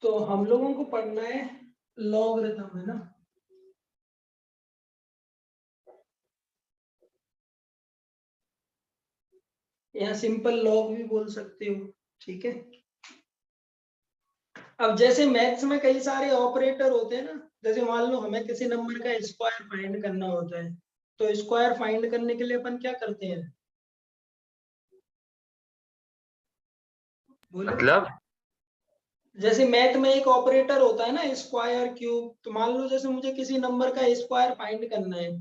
तो हम लोगों को पढ़ना है लॉगरिथम, है ना। यहाँ सिंपल लॉग भी बोल सकते हो, ठीक है। अब जैसे मैथ्स में कई सारे ऑपरेटर होते हैं ना, जैसे मान लो हमें किसी नंबर का स्क्वायर फाइंड करना होता है, तो स्क्वायर फाइंड करने के लिए अपन क्या करते हैं, बोलो। मतलब जैसे मैथ में एक ऑपरेटर होता है ना, स्क्वायर क्यूब, तो मान लो जैसे मुझे किसी नंबर का स्क्वायर फाइंड करना है,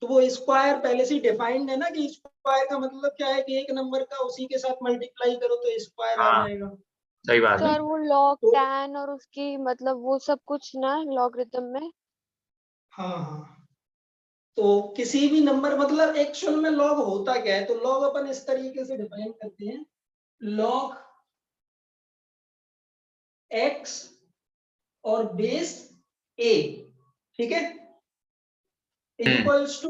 तो वो स्क्वायर पहले से डिफाइंड है ना, कि स्क्वायर का मतलब क्या है कि एक नंबर का उसी के साथ मल्टीप्लाई करो तो स्क्वायर आ हाँ, जाएगा, सही बात है ना। है। सर वो लॉग तो टैन और उसकी मतलब वो सब कुछ ना लॉगरिथम में। हाँ हाँ, तो किसी भी नंबर मतलब एक्चुअल में लॉग होता क्या है, तो लॉग अपन इस तरीके से डिफाइन करते हैं, लॉग एक्स और बेस ए, ठीक है, इक्वल्स टू,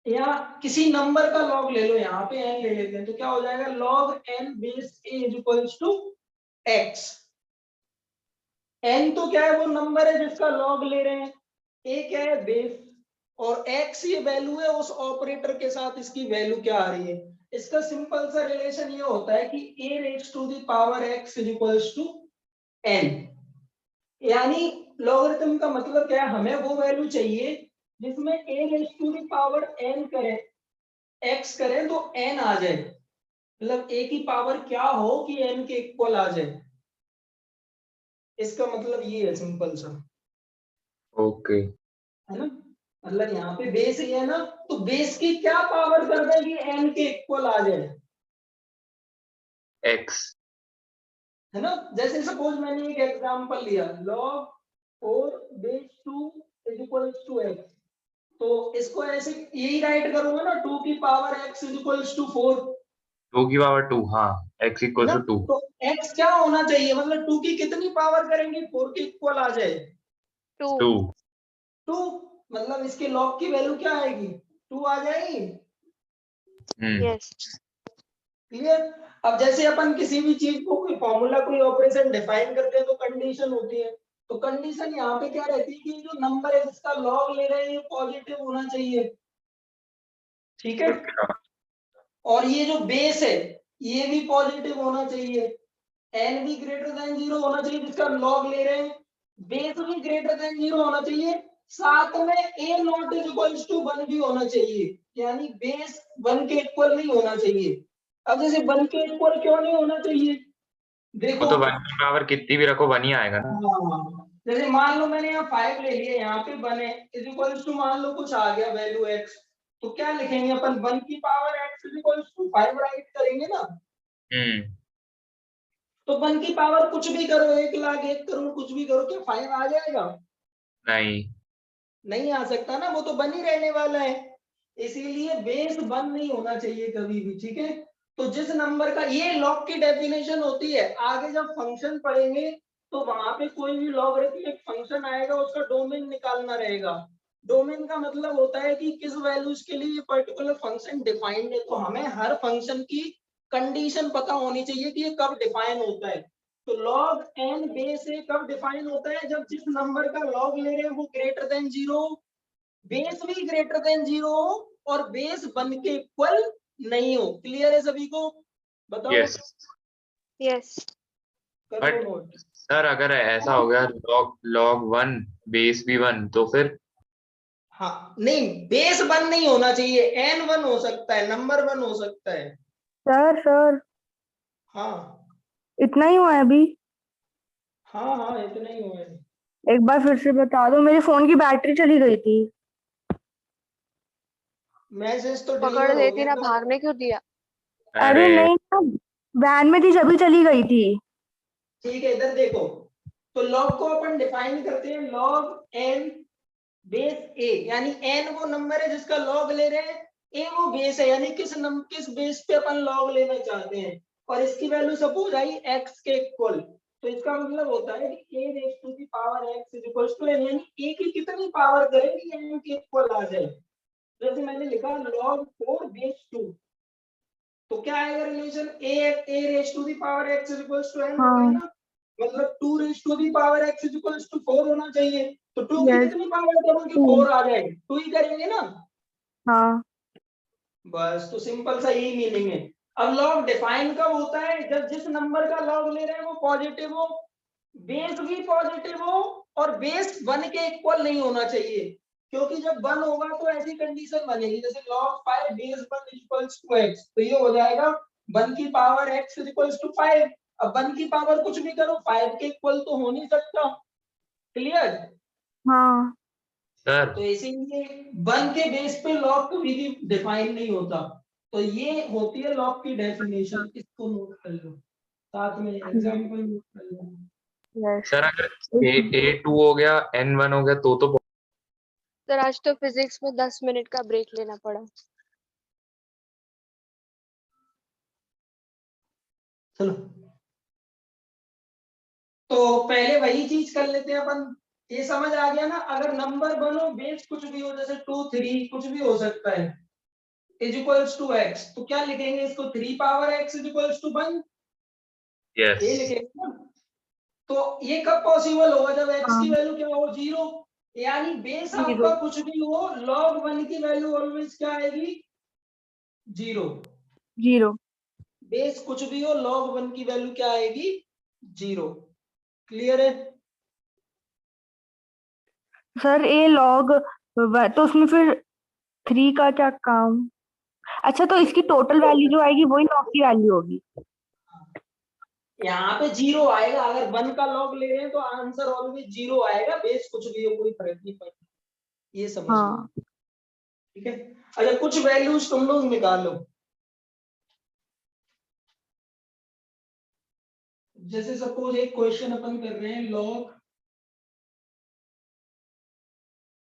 या किसी नंबर का लॉग ले लो, यहाँ पे एन ले लेते हैं, तो क्या हो जाएगा, log n base a is equals to x. N तो क्या है, वो नंबर है जिसका लॉग ले रहे हैं, ए क्या है, बेस, और एक्स ये वैल्यू है, उस ऑपरेटर के साथ इसकी वैल्यू क्या आ रही है। इसका सिंपल सा रिलेशन ये होता है कि a raise to the power x is equals to n, यानी लॉगरिथम का मतलब क्या है, हमें वो वैल्यू चाहिए जिसमें a raise to the power n करें, एक्स करें तो एन आ जाए, मतलब ए की पावर क्या हो कि एन के इक्वल आ जाए, इसका मतलब ये है सिंपल सा, ओके। है ना। मतलब यहाँ पे बेस ये है ना, तो बेस की क्या पावर कर दें कि एन के इक्वल आ जाए, एक्स। है ना। जैसे सपोज मैंने एक एग्जांपल लिया, log 4 base 2 is equal to x, तो इसको ऐसे यही राइट करूंगा ना, 2 की power x is equal to 4, 2 की पावर 2, हाँ, एक्स है इक्वल ना। टू 2। तो x क्या होना चाहिए, मतलब 2 की कितनी पावर करेंगे 4 के इक्वल आ जाए, 2। 2। 2, मतलब इसके log की वैल्यू क्या आएगी, 2 आ जाएगी, यस क्लियर। अब जैसे अपन किसी भी चीज को कोई फॉर्मूला कोई ऑपरेशन डिफाइन करते हैं तो कंडीशन होती है, तो कंडीशन यहाँ पे क्या रहती है कि जो नंबर है जिसका लॉग ले रहे हैं ये पॉजिटिव होना चाहिए, ठीक है। और ये जो बेस है ये भी पॉजिटिव होना चाहिए, एन भी ग्रेटर देन 0 होना चाहिए जिसका लॉग ले रहे हैं, बेस भी ग्रेटर देन 0 होना चाहिए, साथ में ए नॉट इज इक्वल टू 1 भी होना चाहिए, यानी बेस 1 के इक्वल नहीं होना चाहिए। अब जैसे 1 के इक्वल क्यों नहीं होना चाहिए, वो देखो, तो 1 की पावर कितनी भी रखो 1 ही आएगा ना। हाँ, जैसे मान लो मैंने यहाँ 5 ले लिया, यहाँ पे बने इज इक्वल टू मान लो कुछ आ गया वैल्यू एक्स, तो क्या लिखेंगे अपन, 1 की power x is equal to 5 write करेंगे ना। हम्म। तो 1 की पावर कुछ भी करो, 1 लाख 1 करोड़ कुछ भी करो, क्या 5 आ जाएगा, नहीं। नहीं आ सकता ना, वो तो बन ही रहने वाला है, इसीलिए बेस 1 नहीं होना चाहिए कभी भी, ठीक है। तो जिस नंबर का, ये लॉग की डेफिनेशन होती है, आगे जब फंक्शन पढ़ेंगे तो वहां पे कोई भी लॉगरिथमिक फंक्शन आएगा उसका डोमेन निकालना रहेगा। डोमेन का मतलब होता है कि किस वैल्यूज के लिए ये पर्टिकुलर फंक्शन डिफाइंड है, तो हमें हर फंक्शन की कंडीशन पता होनी चाहिए कि ये कब डिफाइन होता है। तो लॉग एन बेस ए कब डिफाइन होता है, जब जिस नंबर का लॉग ले रहे हैं वो ग्रेटर देन 0, बेस भी ग्रेटर देन 0 हो, और बेस 1 के इक्वल नहीं हो। क्लियर है सभी को, बताओ, यस। यस कर लो बट नोट। सर अगर ऐसा हो गया लॉग लॉग 1 बेस भी 1 तो फिर। हाँ नहीं, बेस 1 नहीं होना चाहिए, एन 1 हो सकता है, नंबर 1 हो सकता है। सर हाँ इतना ही हुआ है अभी। हाँ हाँ, इतना ही हुआ है। एक बार फिर से बता दो, मेरे फोन की बैटरी चली गई थी। मैसेज तो पकड़ डिलीवर हो लेती गया ना, था। भागने क्यों दिया। अरे अरे नहीं ना, वैन में थी जब चली गई थी। ठीक है, इधर देखो, तो लॉग को अपन डिफाइन करते हैं, लॉग एन बेस ए, यानी एन वो नंबर है जिसका लॉग ले रहे हैं, ए वो बेस है, यानी किस बेस पे अपन लॉग लेना चाहते हैं, और इसकी वैल्यू सपोज आई एक्स के इक्वल, तो इसका मतलब होता है कि a raise to the power x is equal to n, यानी ए की कितनी पावर करेंगे एन के इक्वल आ जाए। जैसे मैंने लिखा log 4 बेस 2, तो क्या आएगा relation a raise to the power x equals to n हाँ। होगा ना, मतलब 2 raise to the power x equals to 4 होना चाहिए। तो 2 की Yes. कितनी पावर करोगे, 4 आ जाएगी, 2 ही करेंगे ना। हाँ। बस तो सिंपल सा यही मीनिंग है। अब लॉग डिफाइन कब होता है, जब जिस नंबर का लॉग ले रहे हैं वो पॉजिटिव हो, बेस भी पॉजिटिव हो और बेस 1 के इक्वल नहीं होना चाहिए, क्योंकि जब 1 होगा तो ऐसी कंडीशन बनेगी जैसे log 5 base 1 equals to x, तो ये हो जाएगा 1 की पावर x इक्वल्स टू 5। अब 1 की पावर कुछ भी करो 5 के इक्वल तो हो नहीं सकता। क्लियर? हाँ। सर तो इसीलिए 1 के बेस पे लॉग कभी भी डिफाइन नहीं होता। तो ये होती है लॉग की डेफिनेशन, इसको नोट कर लो, साथ में एग्जांपल नोट कर लो। Yes. सर अगर A2 हो गया N1 हो गया तो सर आज तो फिजिक्स में 10 मिनट का ब्रेक लेना पड़ा। चलो तो पहले वही चीज कर लेते हैं अपन। ये समझ आ गया ना, अगर नंबर बनो बेस कुछ भी हो, जैसे 2 3 कुछ भी हो सकता है, इज इक्वल्स टू x, तो क्या लिखेंगे इसको, 3 power x is equals to 1, yes ये लिखेंगे ना। तो ये कब पॉसिबल होगा, जब x हाँ। की वैल्यू क्या हो, 0। यानी बेस Zero. आपका कुछ भी हो, log 1 की वैल्यू ऑलवेज क्या आएगी, 0। Zero. बेस कुछ भी हो, log 1 की वैल्यू क्या आएगी, 0। क्लियर है? सर ये लॉग तो उसमें फिर 3 का क्या काम? अच्छा तो इसकी टोटल वैल्यू जो आएगी वही लॉग की वैल्यू होगी। यहाँ पे 0 आएगा, अगर 1 का लॉग ले रहे हैं तो आंसर ऑलवेज 0 आएगा, बेस कुछ भी हो कोई फर्क नहीं पड़ता, ये समझ लो। हाँ। ठीक है, अच्छा कुछ वैल्यूज तुम लोग निकालो, जैसे सपोज एक क्वेश्चन अपन कर रहे हैं, log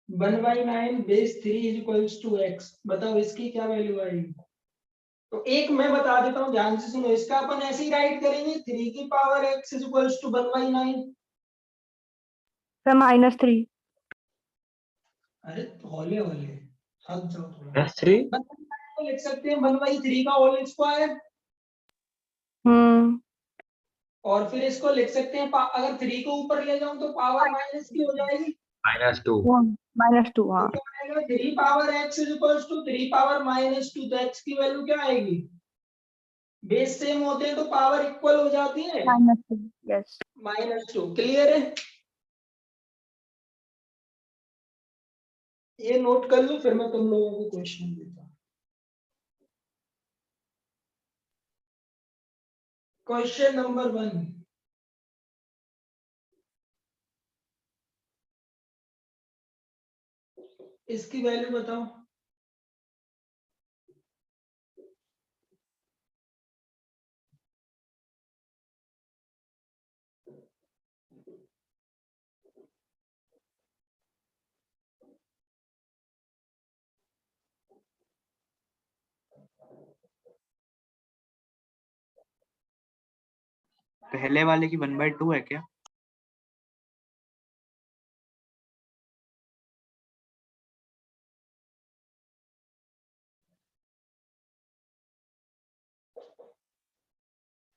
1/9 base 3 is equals to x, बताओ इसकी क्या वैल्यू आएगी। तो एक मैं बता देता हूँ, ध्यान से सुनो, इसका अपन ऐसे ही राइट करेंगे, 3 की power x is equals to 1/9। Sir -3। अरे हौले हौले हद जाओ थोड़ा। -3 1/9 लिख सकते हैं 1/3 का होल स्क्वायर, हम्म। और फिर इसको लिख सकते हैं अगर 3 को ऊपर ले जाऊं तो पावर माइनस की हो जाएगी, -2 -2 तो हाँ। क्या आएगा, 3 power x is equals to 3 power -2, तो x की वैल्यू क्या आएगी, बेस सेम होते हैं तो पावर इक्वल हो जाती है, -2 यस। -2। क्लियर है? ये नोट कर लो, फिर मैं तुम लोगों को क्वेश्चन देता हूँ। क्वेश्चन नंबर 1, इसकी वैल्यू बताओ। पहले वाले की 1/2 है क्या?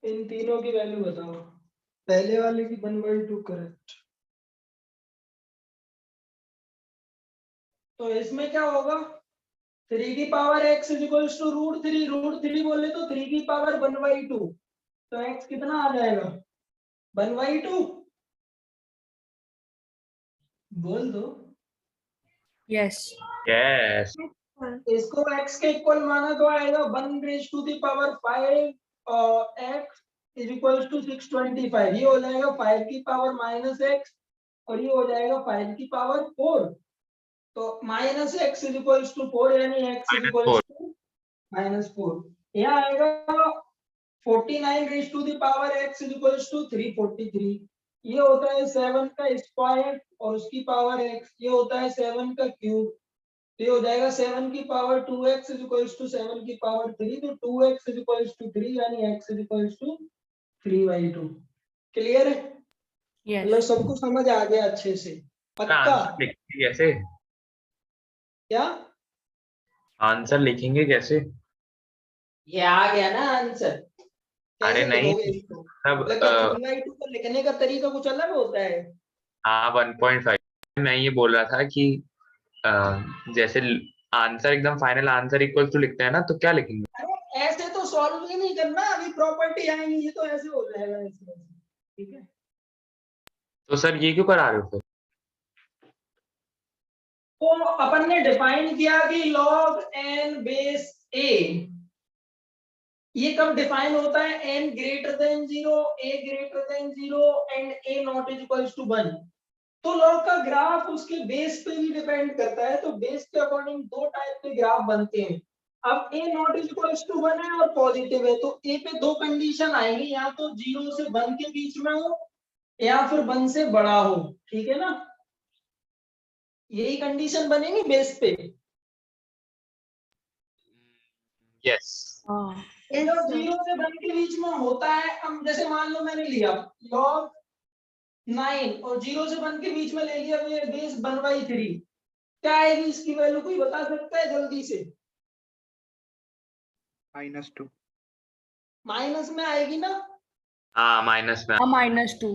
इन तीनों की वैल्यू बताओ, पहले वाले की 1/2 करेक्ट। तो इसमें क्या होगा, 3 की power x is equals to √3, √3 बोले तो 3 की पावर 1/2, तो x कितना आ जाएगा, 1/2। बोल दो। यस। यस इसको x के इक्वल माना तो आएगा 1 x इज इक्वल्स टू 625, ये हो जाएगा 5 की पावर -x, और ये हो जाएगा 5 की पावर 4, तो -x इज इक्वल्स टू 4, यानी x इज इक्वल्स -4 टू -4। यहाँ आएगा 49 raise to the power x is equals to 343, ये होता है 7 का स्क्वायर और उसकी पावर x, ये होता है 7 का क्यूब, ये हो जाएगा 7 की power 2x is equals to 7 की पावर 3, तो 2x इज इक्वल्स टू 3, यानी x is equals to 3/2। Clear है? मतलब सबको समझ आ गया अच्छे से, पक्का? आंसर लिखेंगे कैसे? क्या आंसर लिखेंगे कैसे? ये आ गया ना आंसर। अरे कैसे नहीं, लिखोगे इसको? मतलब मतलब क्या 3/2 को लिखने का तरीका कुछ अलग होता है? हाँ 1.5। मैं ये बोल रहा था कि अ, जैसे आंसर एकदम फाइनल आंसर इक्वल टू लिखते हैं ना, तो क्या लिखेंगे? अरे ऐसे तो सॉल्व ही नहीं करना, अभी प्रॉपर्टी आएंगी, ये तो ऐसे हो जाएगा ऐसे। ठीक है, तो सर ये क्यों करा रहे हो फिर? तो अपन ने डिफाइन किया कि log n बेस a, ये कब डिफाइन होता है? n greater than 0, a greater than 0 and a naught is equals to 1। तो लॉग का ग्राफ उसके बेस पे भी डिपेंड करता है, तो बेस के अकॉर्डिंग दो टाइप के ग्राफ बनते हैं। अब a naught is equals to 1 है और पॉजिटिव है, तो a पे दो कंडीशन आएंगी, या तो 0 से 1 के बीच में हो या फिर 1 से बड़ा हो। ठीक है ना, यही कंडीशन बनेगी बेस पे। यस। हाँ ये जो 0 से 1 के बीच में होता है, अब जैसे मान लो मैंने लिया log 9 और 0 से 1 के बीच में ले लिया, तो ये बेस 1/3 क्या आएगी इसकी वैल्यू, कोई बता सकता है जल्दी से? -2। माइनस में आएगी ना, हाँ माइनस में। -2।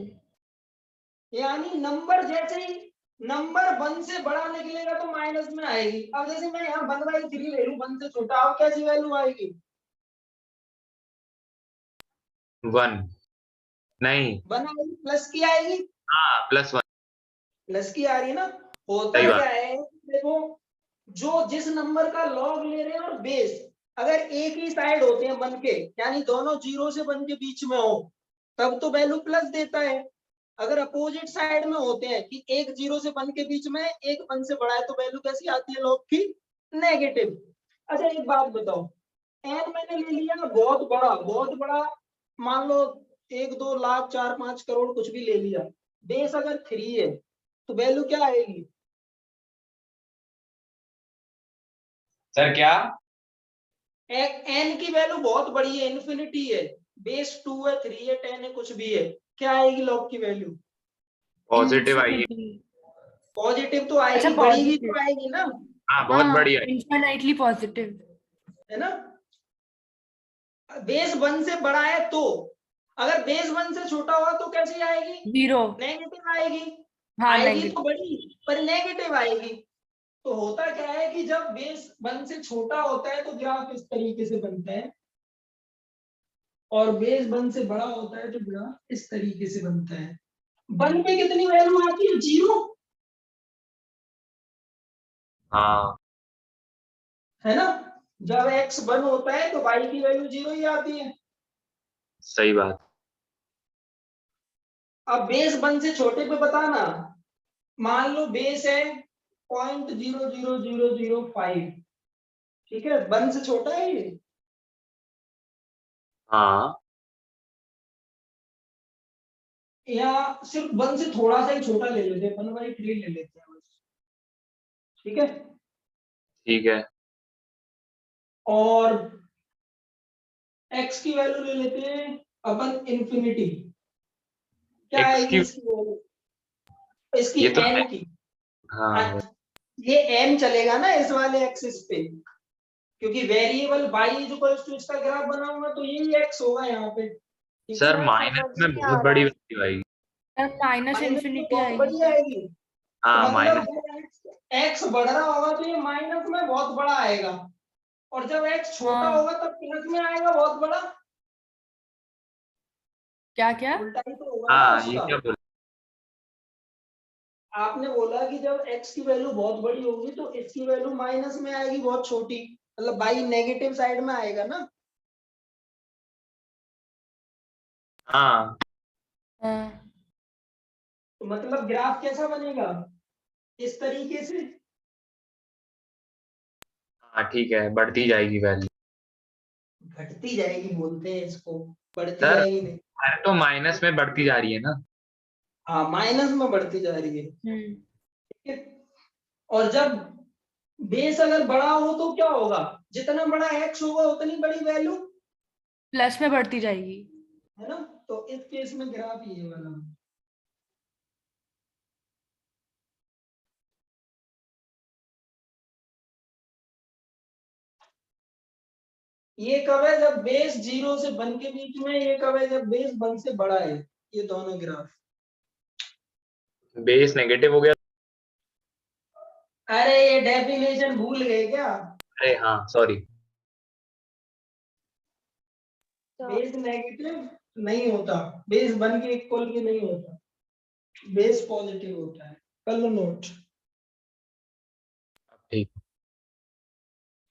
यानी नंबर जैसे ही नंबर 1 से बड़ा निकलेगा तो माइनस में आएगी। अब जैसे मैं यहाँ 1/3 ले लूं, 1 से छोटा, अब कैसी वैल्यू आएगी? 1 नहीं। 1 आएगी, प्लस की आएगी, हाँ +1। प्लस की आ रही है ना। होता सही बात। क्या है, देखो, जो जिस नंबर का लॉग ले रहे हैं और बेस अगर एक ही साइड होते हैं 1 के, यानी दोनों 0 से 1 के बीच में हो, तब तो वैल्यू प्लस देता है। अगर अपोजिट साइड में होते हैं कि एक 0 से 1 के बीच में है, एक 1 से बड़ा है, तो वैल्यू कैसी आती है लॉग की? नेगेटिव। अच्छा एक बात बताओ, एन मैंने ले लिया बहुत बड़ा, बहुत बड़ा, मान लो 1-2 लाख 4-5 करोड़ कुछ भी ले लिया, बेस अगर 3 है तो वैल्यू क्या आएगी? सर क्या? एन की वैल्यू बहुत बड़ी है, इन्फिनिटी है, बेस 2 है, 3 है, 10 है, कुछ भी है, क्या आएगी लॉग की वैल्यू? पॉजिटिव आइए। पॉजिटिव तो अच्छा आएगी, बड़ी भी पॉजिटिव। तो आएगी ना, हाँ बहुत बढ़िया। Infinitely positive. है ना। बेस 1 से बड़ा है तो, अगर बेस 1 से छोटा हुआ तो कैसी आएगी? 0। नेगेटिव आएगी। हाँ आएगी तो नेगेटिव। बड़ी पर नेगेटिव आएगी। तो होता क्या है कि जब बेस 1 से छोटा होता है तो ग्राफ इस तरीके से बनता है, और बेस 1 से बड़ा होता है तो ग्राफ इस तरीके से बनता है। 1 पे कितनी वैल्यू आती है? 0, हाँ है ना। जब x 1 होता है तो y की वैल्यू 0 ही आती है। सही बात। अब बेस 1 से छोटे पे बताना, मान लो बेस है 0.00005, ठीक है, 1 से छोटा है ये। हाँ या सिर्फ 1 से थोड़ा सा ही छोटा ले लेते हैं, 1/3 ले लेते हैं बस। ठीक है, ठीक है। और x की वैल्यू ले लेते हैं अपन इन्फिनिटी। क्या एक्स आएगी की। इसकी वैल्यू? इसकी ये तो n की। हाँ ये n चलेगा ना इस वाले एक्सिस पे, क्योंकि variable y is equals to इसका ग्राफ बना हुआ, तो यही x होगा यहाँ पे। ठीक है, सर सर माइनस समझ में नहीं आ बहुत रहा बड़ी है। वैल्यू आएगी। माइनस माइनस में इन्फिनिटी बहुत आएगी बड़ी सर। आएगी, तो हाँ मतलब माइनस। जब x बढ़ रहा होगा तो ये माइनस में बहुत बड़ा आएगा, और जब x छोटा हाँ होगा तब प्लस में आएगा बहुत बड़ा। क्या क्या। उल्टा ही तो होगा ना हाँ ये उसका। क्या बोल। आपने बोला कि जब x की वैल्यू बहुत बड़ी होगी तो इसकी वैल्यू माइनस में आएगी बहुत छोटी, मतलब y नेगेटिव साइड में आएगा ना। हाँ हाँ तो मतलब ग्राफ कैसा बनेगा? इस तरीके से। हाँ ठीक है, बढ़ती जाएगी वैल्यू। घटती जाएगी बोलते हैं इसको, बढ़ती सर जाएगी नहीं। अरे तो माइनस में बढ़ती जा रही है ना। हाँ माइनस में बढ़ती जा रही है। हम्म। ठीक है, और जब बेस अगर बड़ा हो तो क्या होगा? जितना बड़ा x होगा उतनी बड़ी वैल्यू, प्लस में बढ़ती जाएगी। है ना। तो इस केस में ग्राफ ये वाला। ये कब है जब बेस 0 से 1 के बीच में, ये कब है जब बेस 1 से बड़ा है। ये दोनों ग्राफ। बेस नेगेटिव हो गया। अरे ये डेफिनेशन भूल गए क्या? अरे हाँ सॉरी। तो बेस नेगेटिव नहीं होता, बेस 1 के इक्वल के नहीं होता, बेस पॉजिटिव होता है। कर लो नोट। ठीक।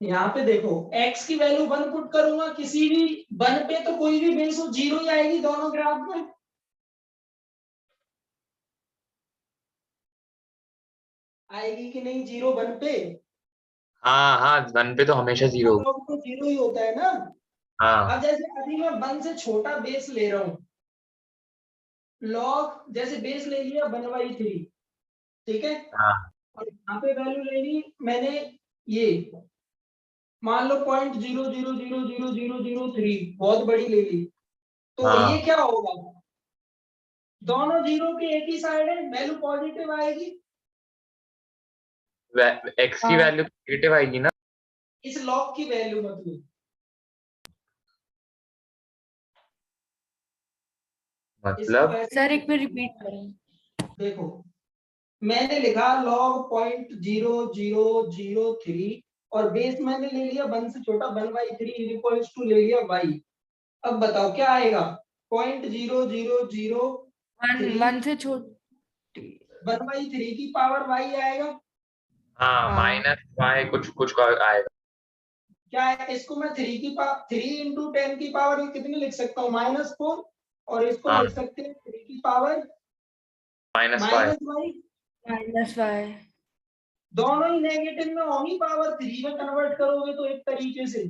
यहाँ पे देखो x की वैल्यू 1 पुट करूंगा, किसी भी 1 पे तो कोई भी बेस हो 0 ही आएगी दोनों ग्राफ में। आएगी कि नहीं 0 1 पे? हाँ हाँ 1 पे तो हमेशा 0 होगा। लॉग तो 0 ही होता है ना। हाँ अब जैसे अभी मैं 1 से छोटा बेस ले रहा हूँ, लॉग जैसे बेस ले लिया 1/3, ठीक है, हाँ और यहाँ पे वैल्यू ले ली मैंने, ये मान लो 0.000003 बहुत बड़ी ले ली, तो हाँ। ये क्या होगा? दोनों 0 के एक ही साइड है, वैल्यू पॉजिटिव आएगी। एक्स की वैल्यू नेगेटिव आएगी ना। इस लॉग की वैल्यू मतलब इसको वैसे सर एक बार रिपीट करें। देखो, मैंने लिखा लॉग 0.0003 और बेस मैंने ले लिया 1 से छोटा 1/3 इक्वल्स टू ले लिया y। अब बताओ क्या आएगा? 0.0003 वन से छोटी। 1/3 की पावर y आएगा। हाँ हाँ। माइनस वाई कुछ कुछ का आएगा। क्या है? इसको मैं 3 की पावर 3 × 10 की पावर कितनी लिख सकता हूँ? -4। और इसको हाँ लिख सकते हैं 3 की power minus y. -y। -y। दोनों ही नेगेटिव में होंगी, पावर 3 में कन्वर्ट करोगे तो एक तरीके से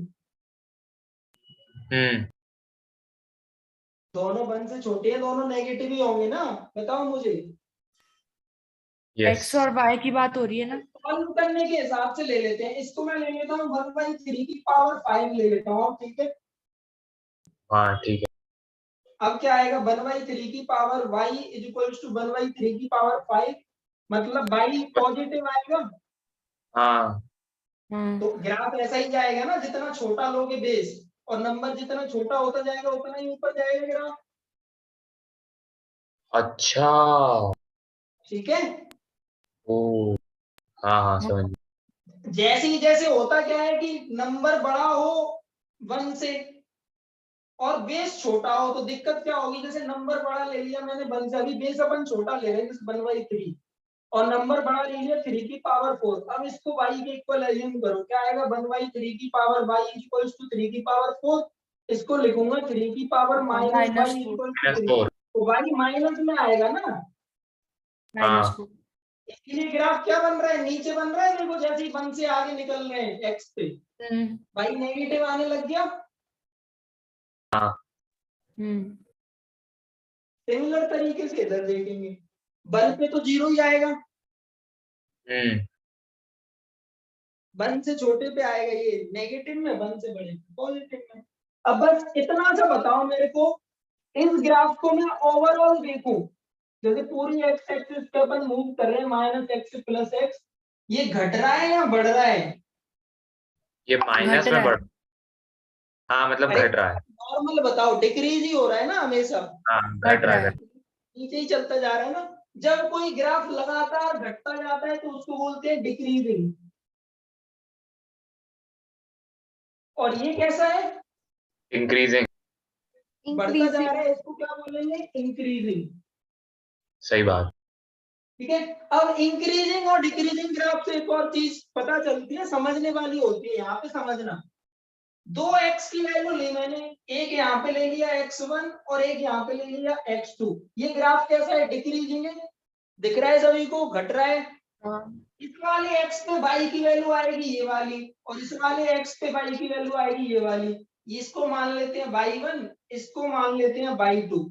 दोनों 1 से छोटे हैं, दोनों नेगेटिव ही होंगे ना। बताओ मुझे। यस x और y की बात हो रही है ना। सॉल्व करने के हिसाब से ले लेते हैं, इसको मैं ले लेता हूँ 1/3 की पावर 5 ले लेता हूँ, ठीक है। हाँ ठीक है। अब क्या आएगा? 1/3 की power y is equals to 1/3 की पावर 5, मतलब y पॉजिटिव आएगा। हाँ तो ग्राफ ऐसा ही जाएगा ना, जितना छोटा लोगे बेस और नंबर जितना छोटा होता जाएगा उतना ही ऊपर जाएगा ग्राफ, अच्छा। ठीक है। ओ हाँ हाँ समझ गया। जैसे ही जैसे होता क्या है कि नंबर बड़ा हो 1 से और बेस छोटा हो तो दिक्कत क्या होगी? जैसे नंबर बड़ा ले लिया मैंने 1 से, अभी बेस अपन छोटा ले रहे हैं जैसे 1/3 और नंबर बड़ा ले लिया 3 की पावर 4। अब इसको y के इक्वल एज्यूम करो, क्या आएगा? 1/3 की पावर y इक्वल्स टू 3 की पावर 4। इसको लिखूंगा 3 की power -y -4। Equal to minus 3। Four. तो y माइनस में आएगा ना, -4। इसलिए ग्राफ क्या बन रहा है? नीचे बन रहा है। देखो जैसे ही 1 से आगे निकल रहे हैं x पे y नेगेटिव आने लग गया। सिमिलर तरीके से इधर देखेंगे, 1 पे तो 0 ही आएगा, 1 से छोटे पे आएगा ये नेगेटिव में, 1 से बड़े पे पॉजिटिव में। अब बस इतना सा बताओ मेरे को, इस ग्राफ को मैं ओवरऑल देखूं, जैसे पूरी एक्स एक्सिस पे अपन मूव कर रहे हैं -x +x, ये घट रहा है या बढ़ रहा है? ये माइनस घट में रहा बढ़। हाँ मतलब अरे घट रहा है। नॉर्मल बताओ, डिक्रीज ही हो रहा है ना हमेशा, हाँ घट घट रहा रहा है। है। नीचे ही चलता जा रहा है ना। जब कोई ग्राफ लगातार घटता जाता है तो उसको बोलते हैं डिक्रीजिंग। और ये कैसा है? इंक्रीजिंग। बढ़ता जा इंक्रीजिंग। रहा है, इसको क्या बोलेंगे? इंक्रीजिंग, सही बात। ठीक है। अब इंक्रीजिंग और डिक्रीजिंग ग्राफ से एक और चीज पता चलती है, समझने वाली होती है, यहाँ पे समझना। 2x की वैल्यू ली मैंने, एक यहाँ पे ले लिया x1 और एक यहाँ पे ले लिया x2। ये ग्राफ कैसा है? डिक्रीजिंग है, दिख रहा है सभी को, घट रहा है। इस वाले x पे y की वैल्यू आएगी ये वाली, और इस वाले x पे y की वैल्यू आएगी ये वाली। इसको मान लेते हैं y1, इसको मान लेते हैं y2।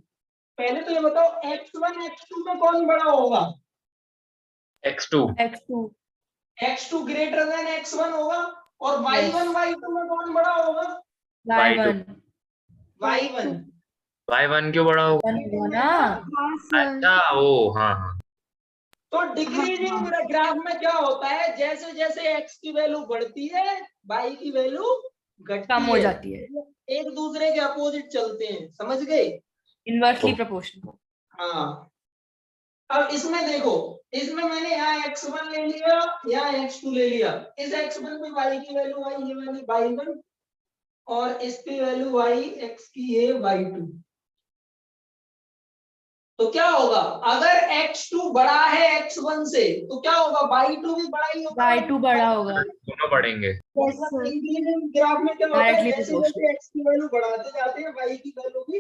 पहले तो ये बताओ x1 x2 में कौन बड़ा होगा? x2। x2 greater than x1 होगा। और y1 y2 में कौन बड़ा होगा? y1 y1। y1 क्यों बड़ा होगा? होगा ना। हाँ सर। अच्छा ओ हाँ हाँ। तो डिक्रीजिंग ग्राफ में क्या होता है? जैसे जैसे x की वैल्यू बढ़ती है y की वैल्यू घटती कम हो है, जाती है, एक दूसरे के अपोजिट चलते हैं, समझ गए? Inversely proportional. हाँ, अब इसमें देखो, इसमें मैंने यहाँ x1 ले लिया, यहाँ x2 ले लिया, इस x1 पे y की वैल्यू आई ये वाली y1 और इसकी वैल्यू y x की है y2। तो क्या होगा, अगर x2 बड़ा है x1 से तो क्या होगा, y2 भी बड़ा ही होगा, y2 बड़ा होगा, दोनों बढ़ेंगे। मतलब इंक्रीजिंग ग्राफ में क्या होता है, Directly जैसे proportional. जैसे x की वैल्यू बढ़ाते जाते हैं y की वैल्यू भी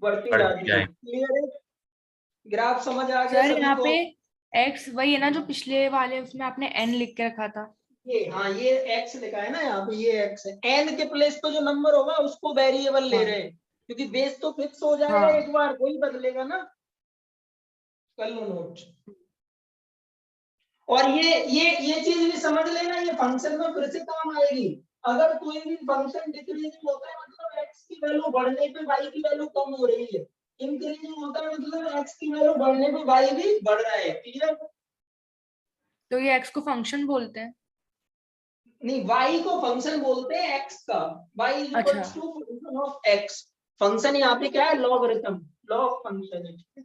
बढ़ती बढ़ती जाती है। जाएगी। क्लियर है, ग्राफ समझ आ गया सर सभी यहाँ को? पे x वही है ना जो पिछले वाले उसमें आपने n लिख के रखा था। ये हाँ, ये x लिखा है ना यहाँ पे, ये x है, n के प्लेस पे जो नंबर होगा उसको वेरिएबल ले हाँ। रहे हैं, क्योंकि बेस तो फिक्स हो जाएगा हाँ। एक बार, कोई बदलेगा ना। कर लो नोट। और ये चीज भी समझ लेना, ये फंक्शन में फिर से काम आएगी। अगर कोई भी फंक्शन डिक्रीजिंग होता है मतलब x की वैल्यू बढ़ने पे y की वैल्यू कम हो रही है, इंक्रीजिंग होता है मतलब x की वैल्यू बढ़ने पे y भी बढ़ रहा है। क्लियर? तो ये x को फंक्शन बोलते हैं। नहीं, y को फंक्शन बोलते हैं x का, y is equals to function of x। Function यहाँ पे क्या है, लॉगरिथम, लॉग फंक्शन है।